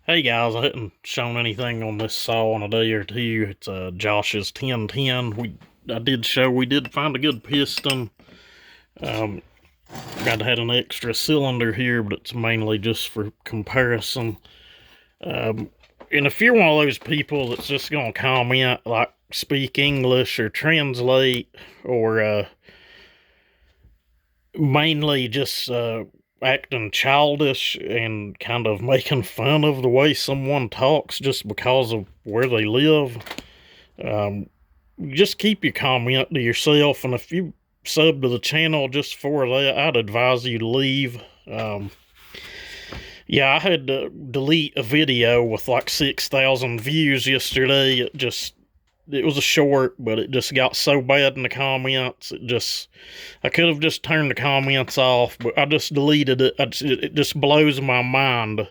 Hey guys, I hadn't shown anything on this saw in a day or two. It's Josh's 1010. I did show we did find a good piston. Um, Got to had an extra cylinder here, but it's mainly just for comparison. Um, and if you're one of those people that's just gonna comment like speak English or translate or mainly just acting childish and kind of making fun of the way someone talks just because of where they live. Um, just keep your comment to yourself, and if you sub to the channel just for that, I'd advise you to leave. Yeah, I had to delete a video with like 6,000 views yesterday. It was a short, but it just got so bad in the comments. I could have just turned the comments off, but I just deleted it. It just blows my mind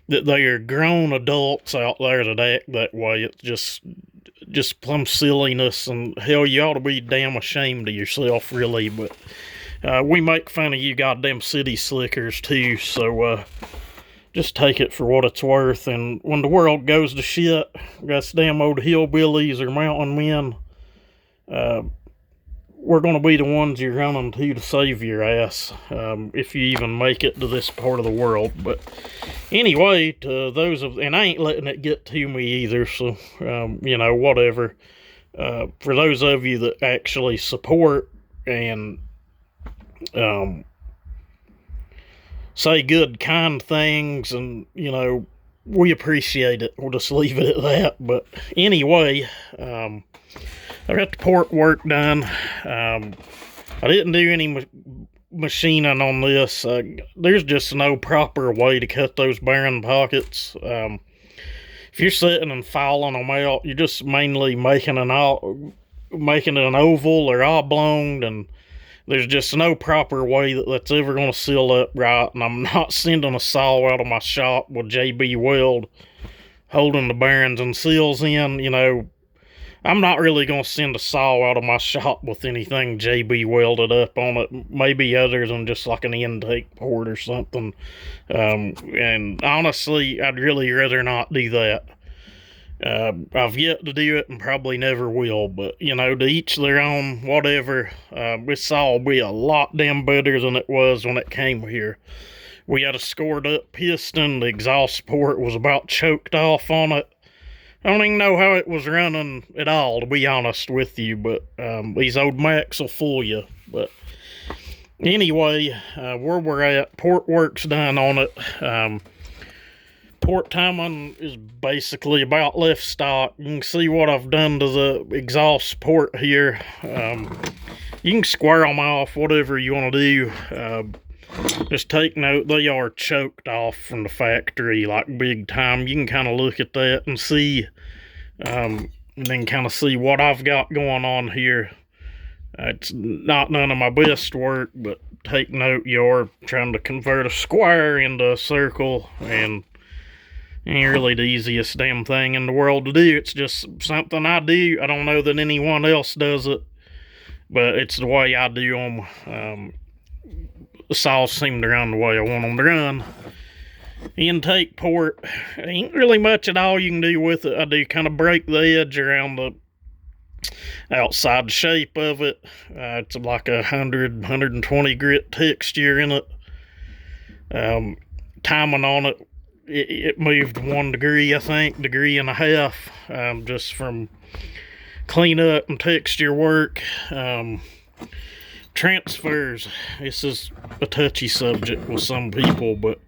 that they are grown adults out there that act that way. It's just plumb silliness, and hell, you ought to be damn ashamed of yourself, really. But we make fun of you goddamn city slickers too, so just take it for what it's worth. And when the world goes to shit, us damn old hillbillies or mountain men, uh, we're going to be the ones you're running to save your ass, if you even make it to this part of the world. But anyway, and I ain't letting it get to me either, so, whatever. For those of you that actually support and say good, kind things, and, we appreciate it. We'll just leave it at that. But anyway, I got the port work done. I didn't do any machining on this. There's just no proper way to cut those bearing pockets. If you're sitting and filing them out, you're just mainly making it an oval or oblong, and there's just no proper way that's ever going to seal up right. And I'm not sending a saw out of my shop with JB Weld holding the bearings and seals in. I'm not really going to send a saw out of my shop with anything JB welded up on it, maybe other than just like an intake port or something. And honestly, I'd really rather not do that. I've yet to do it and probably never will, but to each their own, whatever. This saw will be a lot damn better than it was when it came here. We had a scored up piston, the exhaust port was about choked off on it. I don't even know how it was running at all, to be honest with you, but these old Macs will fool you. But anyway, where we're at, port work's done on it. Port timing is basically about left stock. You can see what I've done to the exhaust port here. You can square them off, whatever you want to do. Just take note, they are choked off from the factory, like big time. You can kind of look at that and see, and then kind of see what I've got going on here. It's not none of my best work, but take note, you're trying to convert a square into a circle, and ain't really the easiest damn thing in the world to do. It's just something I do. I don't know that anyone else does it, but it's the way I do them. The saws seem to run the way I want them to run. Intake port, ain't really much at all you can do with it. I do kind of break the edge around the outside shape of it. It's like 120 grit texture in it. Timing on it moved 1 degree, I think, degree and a half, just from cleanup and texture work. Transfers, this is a touchy subject with some people, but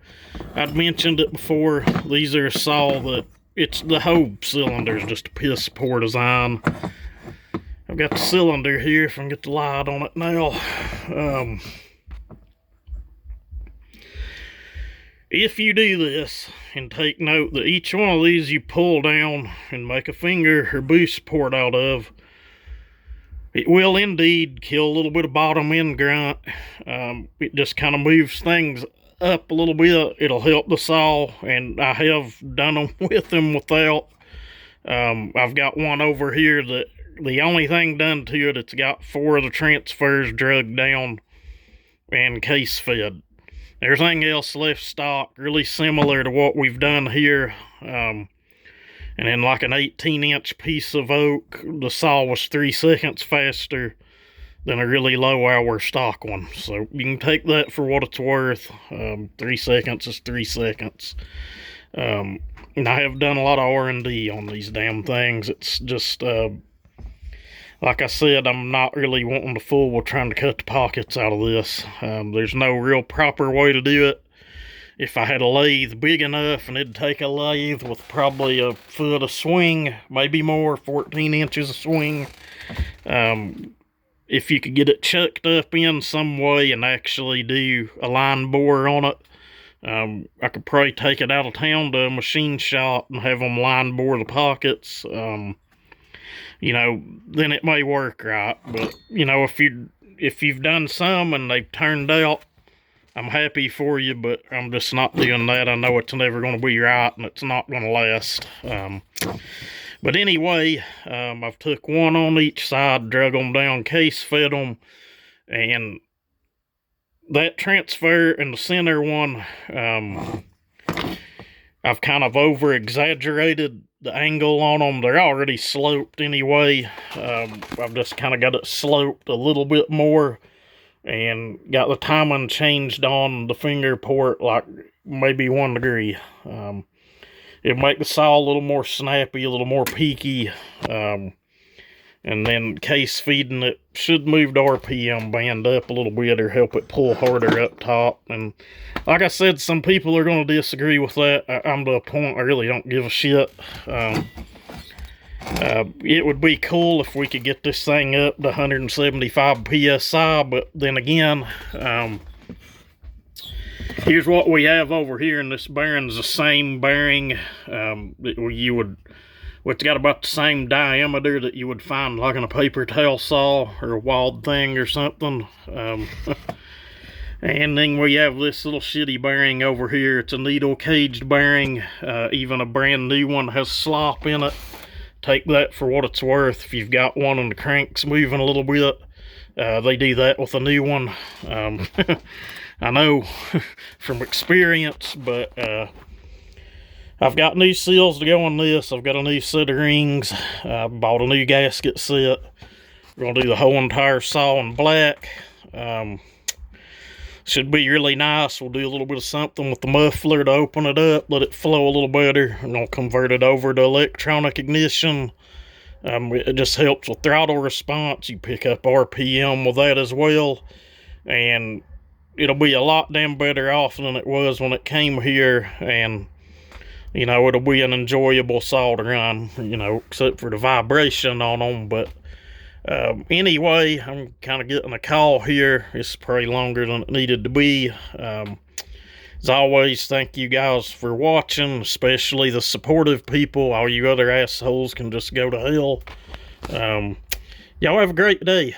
I'd mentioned it before. These are a saw that the whole cylinder is just a piss poor design. I've got the cylinder here, if I can get the light on it now. If you do this, and take note that each one of these you pull down and make a finger or boost port out of, it will indeed kill a little bit of bottom end grunt. It just kind of moves things up a little bit. It'll help the saw, and I have done them with them without. I've got one over here that the only thing done to it, it's got 4 of the transfers drugged down and case fed. Everything else left stock, really similar to what we've done here. And then like an 18-inch piece of oak, the saw was 3 seconds faster than a really low hour stock one. So you can take that for what it's worth. 3 seconds is 3 seconds. And I have done a lot of R&D on these damn things. It's just, like I said, I'm not really wanting to fool with trying to cut the pockets out of this. There's no real proper way to do it. If I had a lathe big enough, and it'd take a lathe with probably a foot of swing, maybe more, 14 inches of swing. If you could get it chucked up in some way and actually do a line bore on it, I could probably take it out of town to a machine shop and have them line bore the pockets. You know, then it may work right. But you know, if you've done some and they've turned out, I'm happy for you, but I'm just not doing that. I know it's never going to be right, and it's not going to last. But anyway, I've took one on each side, drug them down, case fed them, and that transfer in the center one, I've kind of over-exaggerated the angle on them. They're already sloped anyway. I've just kind of got it sloped a little bit more, and got the timing changed on the finger port like maybe 1 degree. It'll make the saw a little more snappy, a little more peaky. And then case feeding it should move the RPM band up a little bit or help it pull harder up top. And like I said, some people are going to disagree with that. I'm to a point I really don't give a shit. It would be cool if we could get this thing up to 175 PSI, but then again, here's what we have over here, and this bearing's the same bearing it's got about the same diameter that you would find like in a paper towel saw or a Wild Thing or something. And then we have this little shitty bearing over here. It's a needle caged bearing. Even a brand new one has slop in it. Take that for what it's worth. If you've got one and the crank's moving a little bit, they do that with a new one. I know from experience, but I've got new seals to go on this. I've got a new set of rings. I bought a new gasket set. We're going to do the whole entire saw in black. Should be really nice. We'll do a little bit of something with the muffler to open it up, let it flow a little better. I'm going to convert it over to electronic ignition. It just helps with throttle response. You pick up RPM with that as well. And it'll be a lot damn better off than it was when it came here. And, you know, it'll be an enjoyable saw to run, you know, except for the vibration on them. But anyway, I'm kind of getting a call here. It's probably longer than it needed to be. As always, thank you guys for watching, especially the supportive people. All you other assholes can just go to hell. Y'all have a great day.